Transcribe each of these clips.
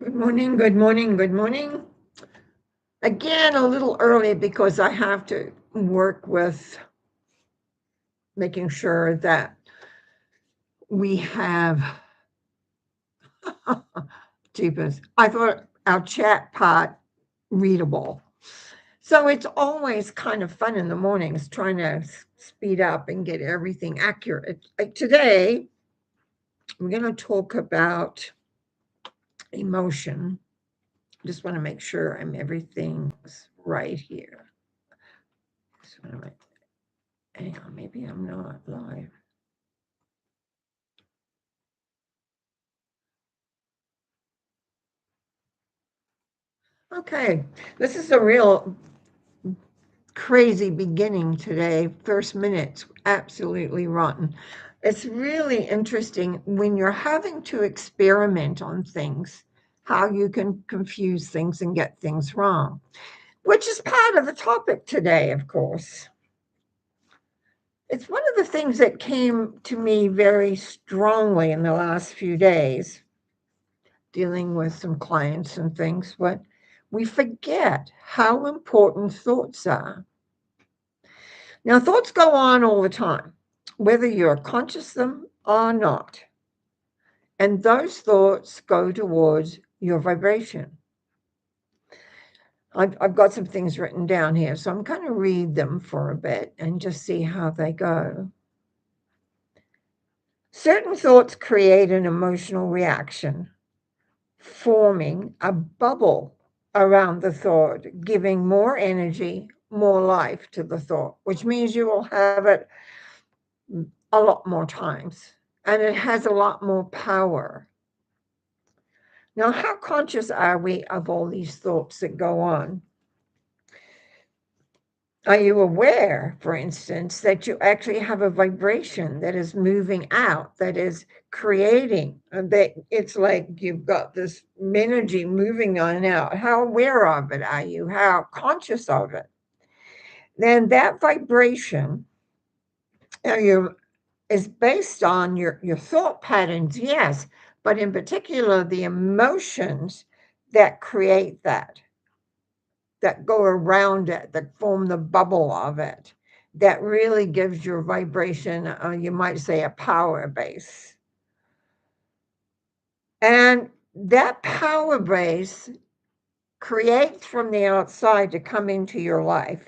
Good morning, good morning, good morning. Again, a little early because I have to work with making sure that we have, jeepers, I thought our chat part readable. So it's always kind of fun in the mornings trying to speed up and get everything accurate. Like today, we're going to talk about emotion. Just want to make sure everything's right here. Just want to hang on, maybe I'm not live. Okay, this is a real crazy beginning today. First minute's absolutely rotten. It's really interesting when you're having to experiment on things, how you can confuse things and get things wrong, which is part of the topic today, of course. It's one of the things that came to me very strongly in the last few days, dealing with some clients and things, but we forget how important thoughts are. Now, thoughts go on all the time, whether you're conscious of them or not. And those thoughts go towards your vibration. I've got some things written down here, so I'm going to read them for a bit and just see how they go. Certain thoughts create an emotional reaction, forming a bubble around the thought, giving more energy, more life to the thought, which means you will have it a lot more times and it has a lot more power. Now, how conscious are we of all these thoughts that go on? Are you aware, for instance, that you actually have a vibration that is moving out, that is creating, that it's like you've got this energy moving on out? How aware of it are you? How conscious of it? Then that vibration you is based on your thought patterns, yes, but in particular, the emotions that create that go around it, that form the bubble of it, that really gives your vibration, you might say, a power base. And that power base creates from the outside to come into your life.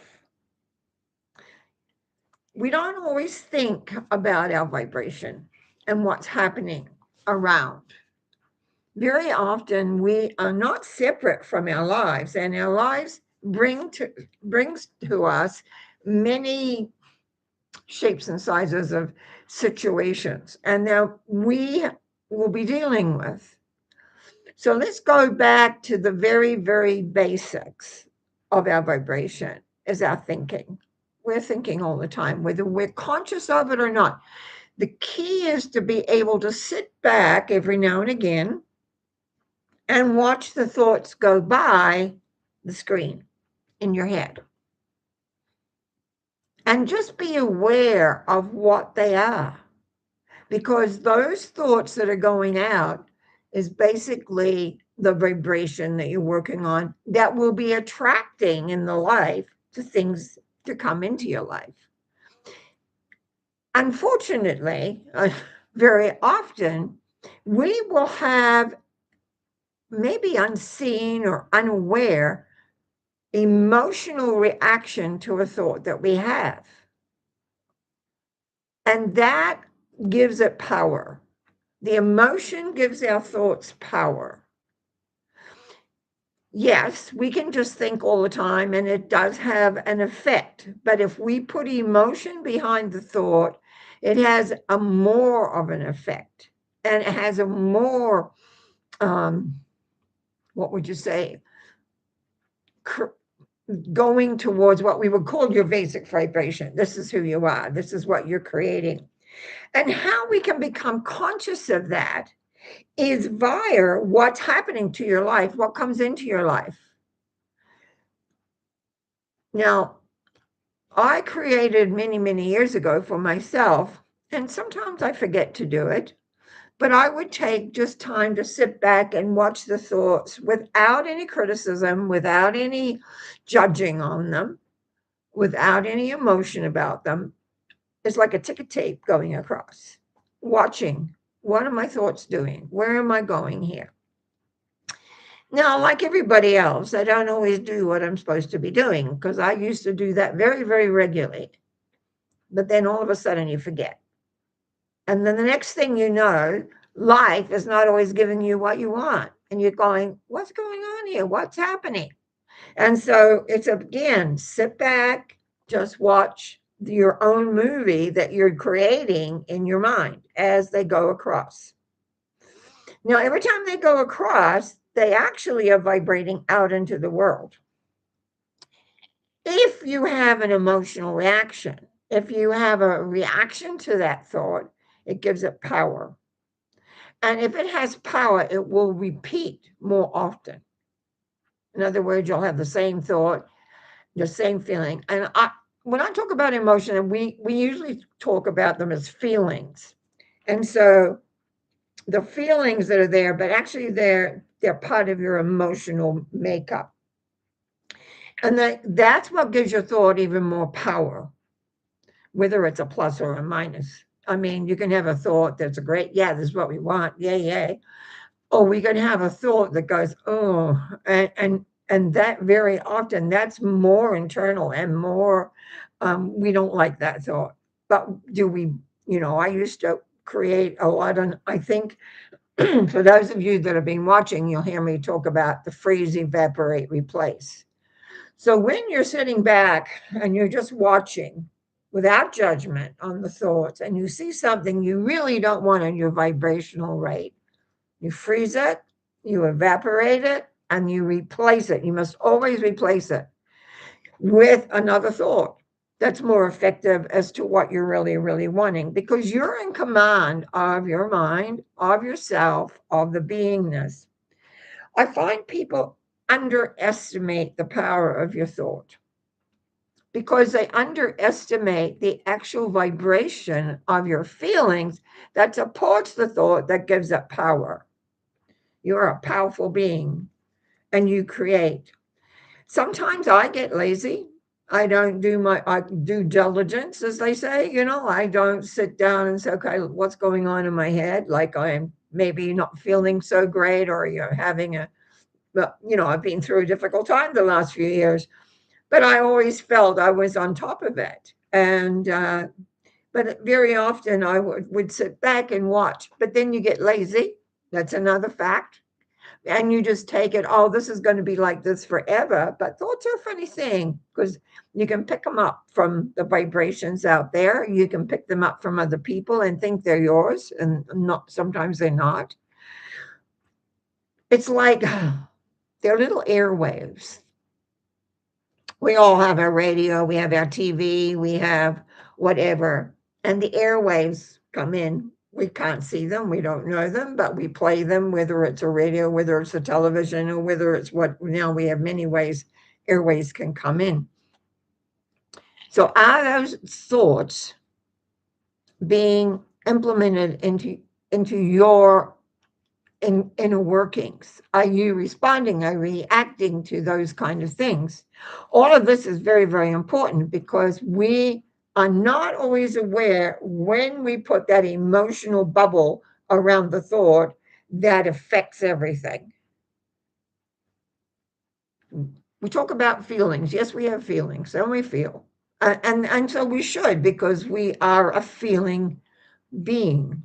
We don't always think about our vibration and what's happening around. Very often we are not separate from our lives, and our lives brings to us many shapes and sizes of situations, and now we will be dealing with. So let's go back to the very, very basics of our vibration is our thinking. We're thinking all the time, whether we're conscious of it or not. The key is to be able to sit back every now and again and watch the thoughts go by the screen in your head. And just be aware of what they are. Because those thoughts that are going out is basically the vibration that you're working on that will be attracting in the life to things to come into your life. Unfortunately, very often we will have maybe unseen or unaware emotional reaction to a thought that we have. And that gives it power. The emotion gives our thoughts power. Yes, we can just think all the time and it does have an effect. But if we put emotion behind the thought, it has a more of an effect and it has a more, what would you say, going towards what we would call your basic vibration. This is who you are. This is what you're creating. And how we can become conscious of that is via what's happening to your life, what comes into your life. Now, I created many, many years ago for myself, and sometimes I forget to do it, But I would take just time to sit back and watch the thoughts without any criticism, without any judging on them, without any emotion about them. It's like a ticker tape going across, watching, what are my thoughts doing? Where am I going here? Now, like everybody else, I don't always do what I'm supposed to be doing because I used to do that very, very regularly. But then all of a sudden you forget. And then the next thing you know, life is not always giving you what you want. And you're going, what's going on here? What's happening? And so it's again, sit back, just watch your own movie that you're creating in your mind as they go across. Now, every time they go across, they actually are vibrating out into the world. If you have an emotional reaction, if you have a reaction to that thought, it gives it power. And if it has power, it will repeat more often. In other words, you'll have the same thought, the same feeling. And when I talk about emotion, we usually talk about them as feelings. And so the feelings that are there, but actually they're part of your emotional makeup. And that's what gives your thought even more power, whether it's a plus or a minus. I mean, you can have a thought that's a great, yeah, this is what we want, yay, yay. Or we can have a thought that goes, oh, and that very often that's more internal and more, we don't like that thought. But do we, I used to create a lot of, I think, for those of you that have been watching, you'll hear me talk about the freeze, evaporate, replace. So when you're sitting back and you're just watching without judgment on the thoughts and you see something you really don't want on your vibrational rate, you freeze it, you evaporate it, and you replace it. You must always replace it with another thought that's more effective as to what you're really, really wanting, because you're in command of your mind, of yourself, of the beingness. I find people underestimate the power of your thought because they underestimate the actual vibration of your feelings that supports the thought that gives it power. You're a powerful being and you create. Sometimes I get lazy. I don't do my due diligence, as they say. I don't sit down and say, okay, what's going on in my head? Like I'm maybe not feeling so great, or you're having I've been through a difficult time the last few years, but I always felt I was on top of it. And but very often I would sit back and watch. But then you get lazy. That's another fact. And you just take it, oh, this is going to be like this forever. But thoughts are a funny thing because you can pick them up from the vibrations out there. You can pick them up from other people and think they're yours, and not sometimes they're not. It's like they're little airwaves. We all have our radio, we have our TV, we have whatever, and the airwaves come in. We can't see them, we don't know them, but we play them, whether it's a radio, whether it's a television, or whether it's what now we have many ways airways can come in. So are those thoughts being implemented into your inner workings? Are you responding? Are you reacting to those kind of things? All of this is very, very important because we are not always aware when we put that emotional bubble around the thought that affects everything. We talk about feelings. Yes, we have feelings, and we feel. And so we should, because we are a feeling being.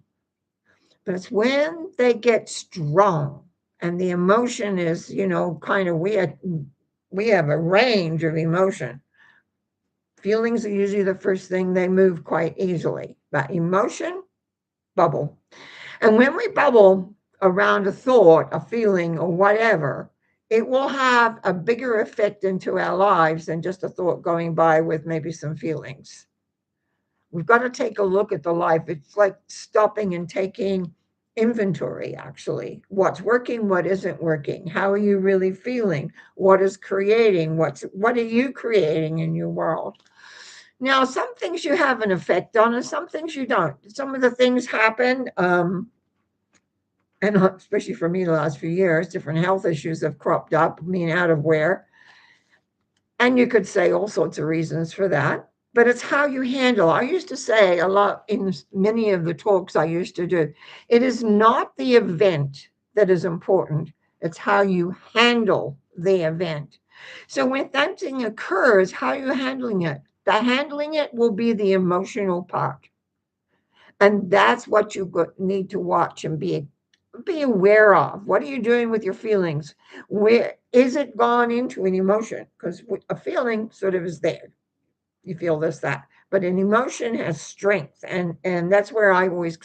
But it's when they get strong and the emotion is, kind of we have a range of emotion. Feelings are usually the first thing, they move quite easily. But emotion, bubble. And when we bubble around a thought, a feeling, or whatever, it will have a bigger effect into our lives than just a thought going by with maybe some feelings. We've got to take a look at the life. It's like stopping and taking inventory, actually. What's working, what isn't working? How are you really feeling? What is creating? What are you creating in your world? Now, some things you have an effect on and some things you don't. Some of the things happen. And especially for me, the last few years, different health issues have cropped up, being out of where. And you could say all sorts of reasons for that, but it's how you handle. I used to say a lot in many of the talks I used to do, it is not the event that is important, it's how you handle the event. So when something occurs, how are you handling it? The handling it will be the emotional part. And that's what you need to watch and be aware of. What are you doing with your feelings? Where is it gone into an emotion? Because a feeling sort of is there. You feel this, that. But an emotion has strength. And that's where I always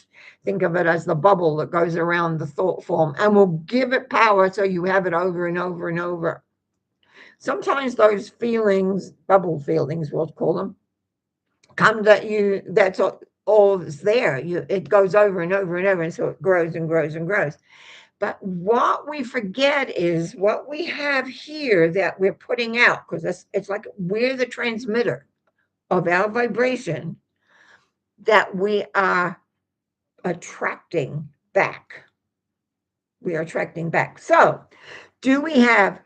think of it as the bubble that goes around the thought form and will give it power so you have it over and over and over. Sometimes those feelings, bubble feelings, we'll call them, come that you, that's all that's there. It goes over and over and over. And so it grows and grows and grows. But what we forget is what we have here that we're putting out, because it's like we're the transmitter of our vibration that we are attracting back. We are attracting back. So, do we have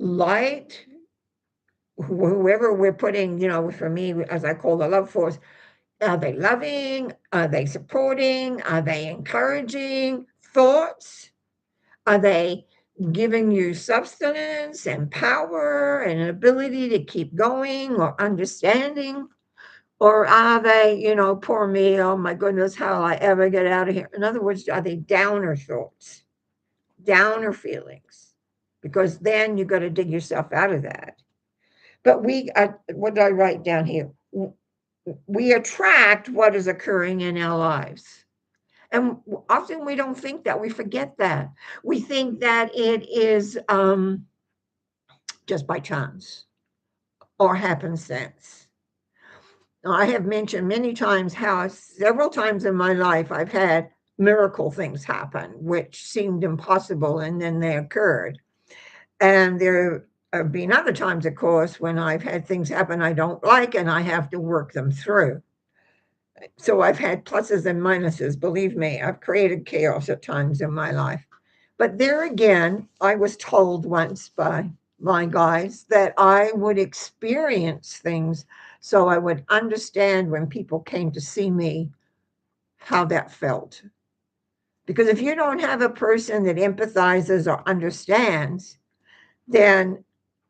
light? Whoever we're putting, for me, as I call the love force, are they loving? Are they supporting? Are they encouraging thoughts? Are they giving you substance and power and an ability to keep going or understanding? Or are they, poor me, oh my goodness, how will I ever get out of here? In other words, are they downer thoughts, downer feelings? Because then you got to dig yourself out of that. But what did I write down here? We attract what is occurring in our lives. And often we don't think that. We forget that. We think that it is just by chance or happenstance. Now, I have mentioned many times how several times in my life I've had miracle things happen, which seemed impossible, and then they occurred. And there have been other times, of course, when I've had things happen I don't like and I have to work them through. So I've had pluses and minuses. Believe me, I've created chaos at times in my life. But there again, I was told once by my guides that I would experience things so I would understand when people came to see me how that felt. Because if you don't have a person that empathizes or understands, then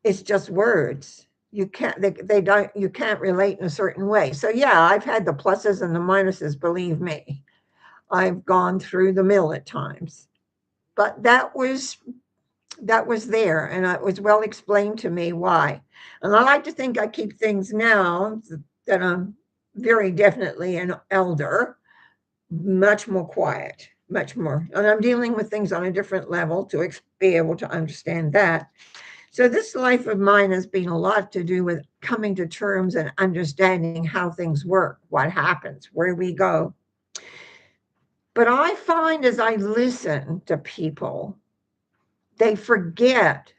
it's just words. You can't, they don't, you can't relate in a certain way. So yeah, I've had the pluses and the minuses, believe me. I've gone through the mill at times. But that was there, and it was well explained to me why. And I like to think I keep things now that I'm very definitely an elder, much more quiet, much more. And I'm dealing with things on a different level to be able to understand that. So this life of mine has been a lot to do with coming to terms and understanding how things work, what happens, where we go. But I find as I listen to people, they forget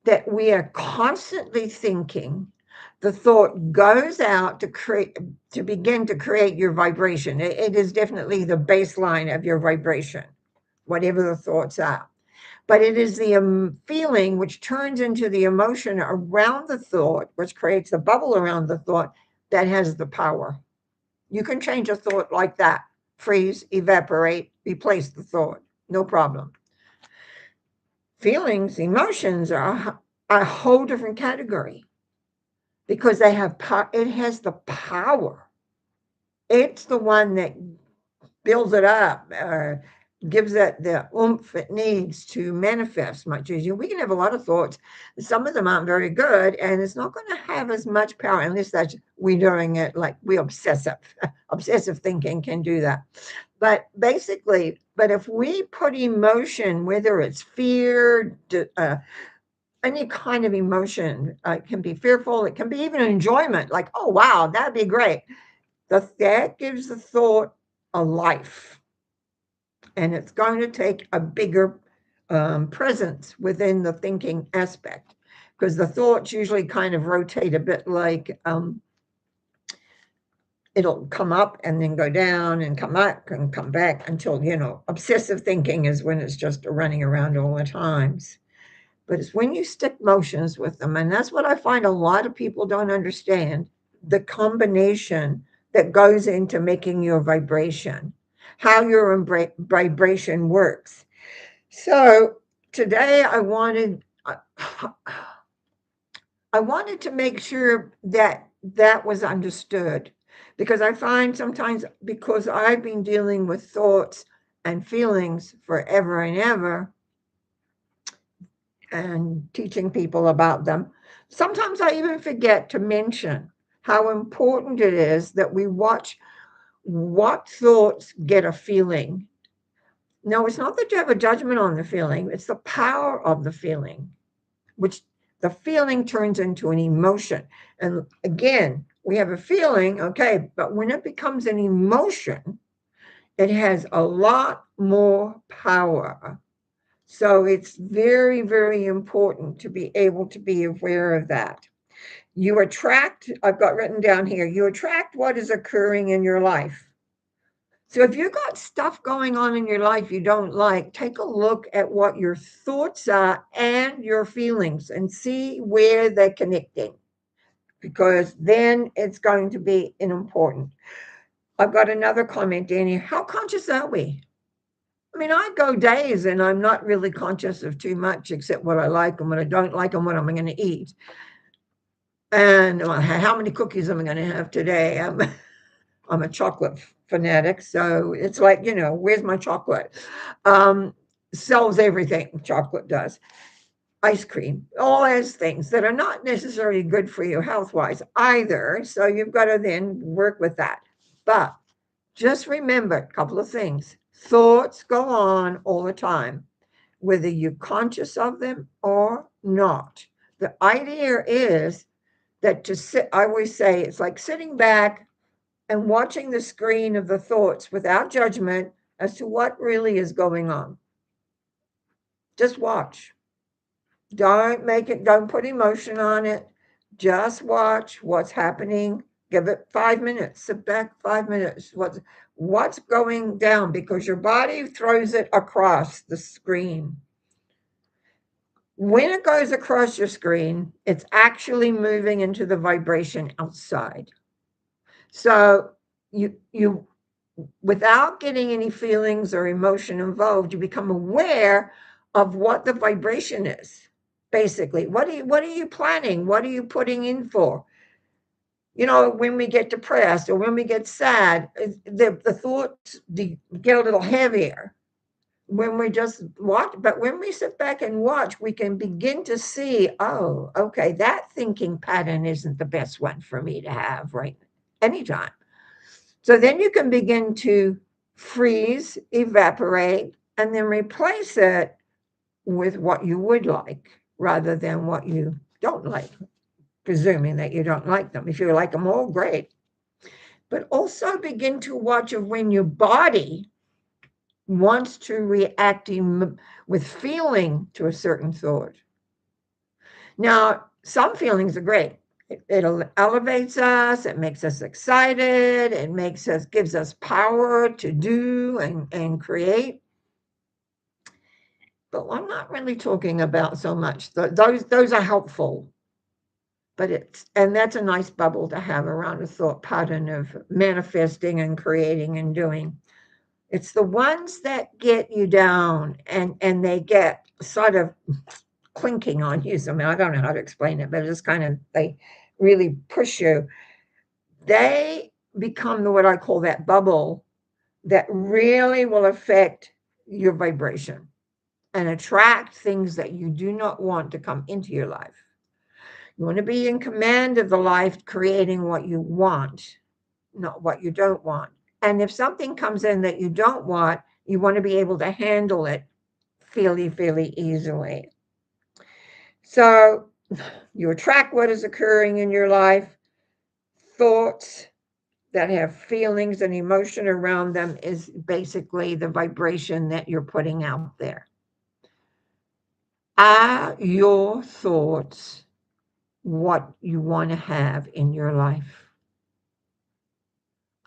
that we are constantly thinking. The thought goes out to begin to create your vibration. It is definitely the baseline of your vibration, whatever the thoughts are. But it is the feeling which turns into the emotion around the thought, which creates the bubble around the thought, that has the power. You can change a thought like that: freeze, evaporate, replace the thought, no problem. Feelings, emotions are a whole different category because they have it has the power. It's the one that builds it up, gives it the oomph it needs to manifest much easier. We can have a lot of thoughts. Some of them aren't very good, and it's not going to have as much power unless that's we're doing it like we obsessive. Obsessive thinking can do that. But basically, if we put emotion, whether it's fear, any kind of emotion, it can be fearful, it can be even enjoyment, like, oh, wow, that'd be great. That gives the thought a life. And it's going to take a bigger presence within the thinking aspect, because the thoughts usually kind of rotate a bit like it'll come up and then go down and come up and come back until, obsessive thinking is when it's just running around all the times. But it's when you stick motions with them. And that's what I find a lot of people don't understand, the combination that goes into making your vibration, how your vibration works. So today I wanted to make sure that that was understood, because I find sometimes, because I've been dealing with thoughts and feelings forever and ever and teaching people about them, sometimes I even forget to mention how important it is that we watch what thoughts get a feeling. No, it's not that you have a judgment on the feeling, it's the power of the feeling, which the feeling turns into an emotion. And again, we have a feeling, okay, but when it becomes an emotion, it has a lot more power. So it's very, very important to be able to be aware of that. You attract, I've got written down here, you attract what is occurring in your life. So if you've got stuff going on in your life you don't like, take a look at what your thoughts are and your feelings and see where they're connecting, because then it's going to be important. I've got another comment in here. How conscious are we? I mean, I go days and I'm not really conscious of too much except what I like and what I don't like and what I'm going to eat. And how many cookies am I going to have today? I'm a chocolate fanatic, so it's like, where's my chocolate? Sells everything, chocolate does. Ice cream, all those things that are not necessarily good for you health-wise either. So you've got to then work with that. But just remember a couple of things. Thoughts go on all the time, whether you're conscious of them or not. The idea is that to sit, I always say, it's like sitting back and watching the screen of the thoughts without judgment as to what really is going on. Just watch. Don't put emotion on it. Just watch what's happening. Give it 5 minutes. Sit back 5 minutes. What's going down? Because your body throws it across the screen. When it goes across your screen, it's actually moving into the vibration outside. So you without getting any feelings or emotion involved, you become aware of what the vibration is. Basically, what are you planning? What are you putting in for? When we get depressed or when we get sad, the thoughts get a little heavier when we just watch. But when we sit back and watch, we can begin to see, oh, okay, that thinking pattern isn't the best one for me to have right anytime. So then you can begin to freeze, evaporate, and then replace it with what you would like rather than what you don't like, presuming that you don't like them. If you like them all, great. But also begin to watch of when your body wants to react with feeling to a certain thought. Now, some feelings are great. It elevates us, it makes us excited, gives us power to do and create. But I'm not really talking about so much. Those are helpful. And that's a nice bubble to have around a thought pattern of manifesting and creating and doing. It's the ones that get you down and they get sort of clinking on you. I mean, I don't know how to explain it, but it's they really push you. They become what I call that bubble that really will affect your vibration and attract things that you do not want to come into your life. You want to be in command of the life, creating what you want, not what you don't want. And if something comes in that you don't want, you want to be able to handle it fairly, fairly easily. So you attract what is occurring in your life. Thoughts that have feelings and emotion around them is basically the vibration that you're putting out there. Are your thoughts what you want to have in your life?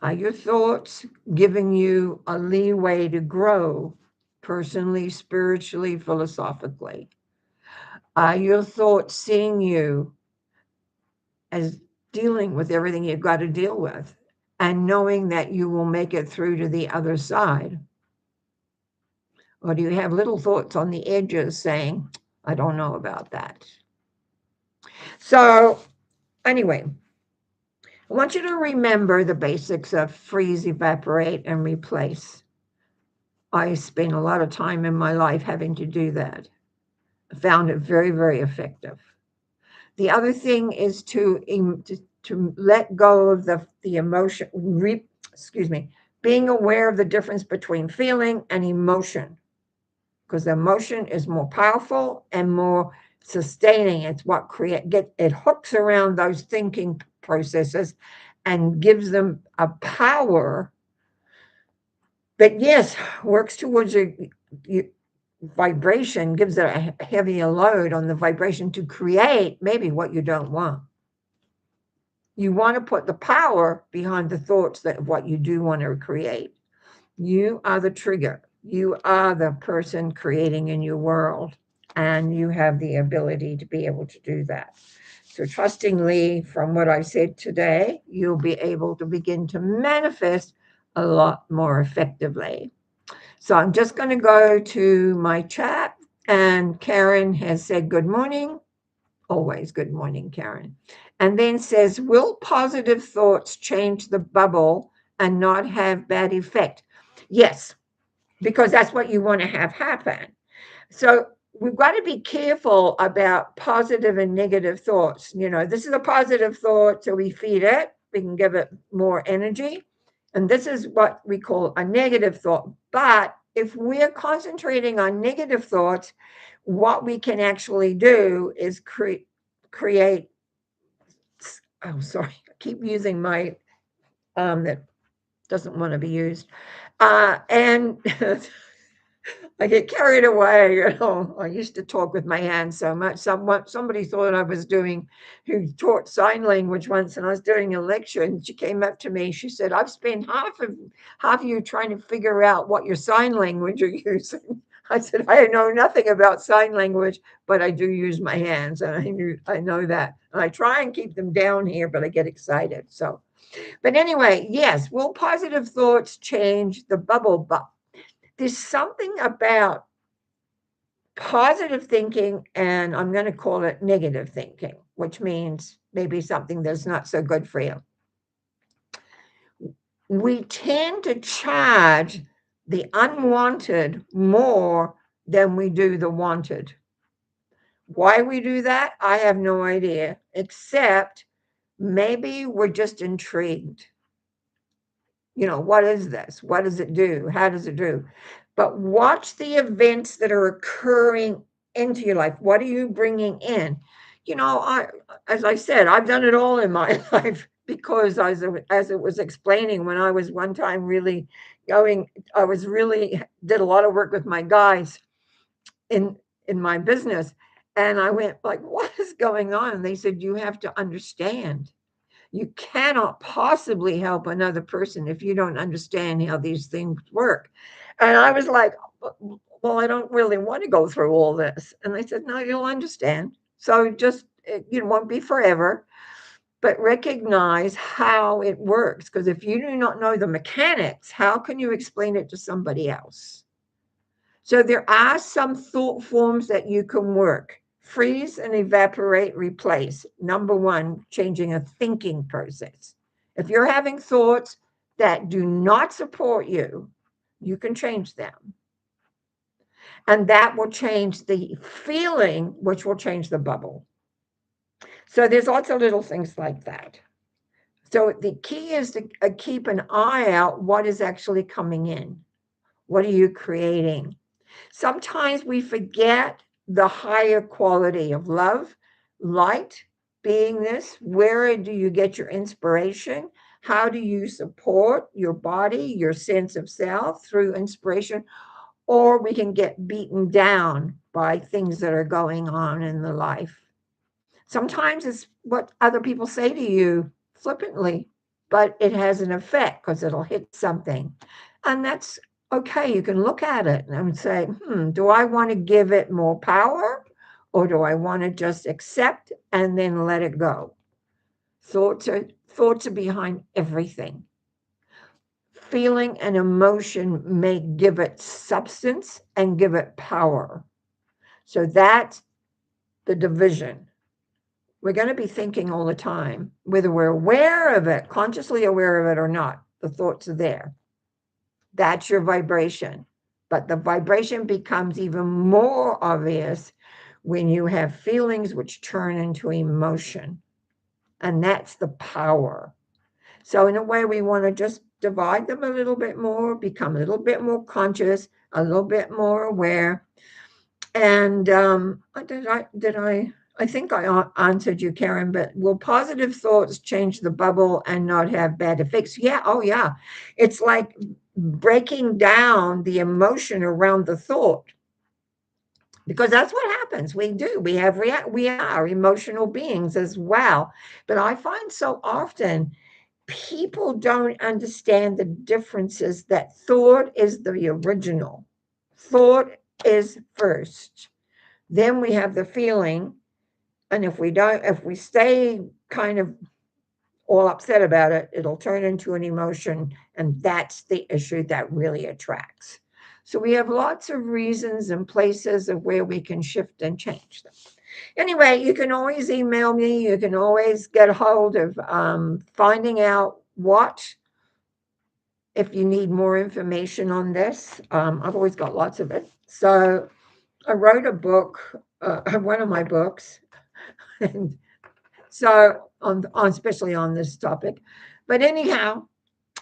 Are your thoughts giving you a leeway to grow personally, spiritually, philosophically? Are your thoughts seeing you as dealing with everything you've got to deal with and knowing that you will make it through to the other side? Or do you have little thoughts on the edges saying, I don't know about that? So, anyway, I want you to remember the basics of freeze, evaporate, and replace. I spent a lot of time in my life having to do that. I found it very, very effective. The other thing is to let go of the emotion. Excuse me, being aware of the difference between feeling and emotion, because emotion is more powerful and more sustaining. It's what it hooks around those thinking processes and gives them a power that, yes, works towards your vibration, gives it a heavier load on the vibration to create maybe what you don't want. You want to put the power behind the thoughts that what you do want to create. You are the trigger. You are the person creating in your world, and you have the ability to be able to do that. So, trustingly, from what I said today, you'll be able to begin to manifest a lot more effectively. So, I'm just going to go to my chat, and Karen has said good morning. Always good morning, Karen. And then says, will positive thoughts change the bubble and not have bad effect? Yes, because that's what you want to have happen. So we've got to be careful about positive and negative thoughts. This is a positive thought, so we feed it, we can give it more energy. And this is what we call a negative thought. But if we're concentrating on negative thoughts, what we can actually do is create. Oh, sorry, I keep using my that doesn't want to be used. And I get carried away. I used to talk with my hands so much. Somebody thought I was who taught sign language once, and I was doing a lecture, and she came up to me. She said, "I've spent half of you trying to figure out what your sign language are using." I said, "I know nothing about sign language, but I do use my hands, and I know that. And I try and keep them down here, but I get excited." So, but anyway, yes, will positive thoughts change the bubble? But there's something about positive thinking, and I'm going to call it negative thinking, which means maybe something that's not so good for you. We tend to charge the unwanted more than we do the wanted. Why we do that, I have no idea, except maybe we're just intrigued. What is this? What does it do? How does it do? But watch the events that are occurring into your life. What are you bringing in? As I said, I've done it all in my life, because as it was explaining, when I was one time really I was really did a lot of work with my guys in my business. And I went like, what is going on? And they said, you have to understand. You cannot possibly help another person if you don't understand how these things work. And I was like, well, I don't really want to go through all this. And they said, no, you'll understand. So just, it won't be forever, but recognize how it works. Because if you do not know the mechanics, how can you explain it to somebody else? So there are some thought forms that you can work. Freeze and evaporate, replace. Number one, changing a thinking process. If you're having thoughts that do not support you, you can change them. And that will change the feeling, which will change the bubble. So there's lots of little things like that. So the key is to keep an eye out what is actually coming in. What are you creating? Sometimes we forget the higher quality of love, light, beingness. Where do you get your inspiration? How do you support your body, your sense of self through inspiration? Or we can get beaten down by things that are going on in the life. Sometimes it's what other people say to you flippantly. but it has an effect because it'll hit something. And that's okay. You can look at it and say, do I want to give it more power, or do I want to just accept and then let it go? Thoughts are behind everything. Feeling and emotion may give it substance and give it power. So that's the division. We're going to be thinking all the time, whether we're aware of it, consciously aware of it or not. The thoughts are there. That's your vibration. But the vibration becomes even more obvious when you have feelings which turn into emotion. And that's the power. So, in a way, we want to just divide them a little bit more, become a little bit more conscious, a little bit more aware. And I think I answered you, Karen, but will positive thoughts change the bubble and not have bad effects? Yeah. Oh, yeah. It's like breaking down the emotion around the thought, because that's what happens. We do. We are emotional beings as well. But I find so often people don't understand the differences, that thought is the original. Thought is first. Then we have the feeling. And if we stay kind of all upset about it, it'll turn into an emotion. And that's the issue that really attracts. So we have lots of reasons and places of where we can shift and change them. Anyway, you can always email me. You can always get a hold of finding out if you need more information on this. I've always got lots of it. So I wrote a book, one of my books, and so especially on this topic. But anyhow,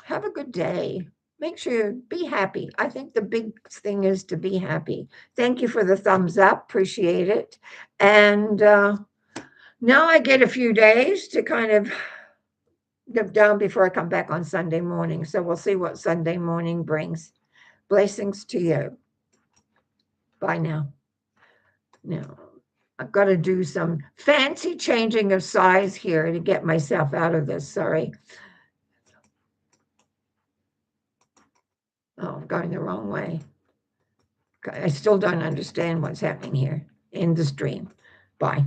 have a good day. Make sure be happy. I think the big thing is to be happy. Thank you for the thumbs up. Appreciate it. And now I get a few days to kind of get down before I come back on Sunday morning. So we'll see what Sunday morning brings. Blessings to you. Bye now. Now, I've got to do some fancy changing of size here to get myself out of this. Sorry. Oh, I'm going the wrong way. I still don't understand what's happening here in the stream. Bye.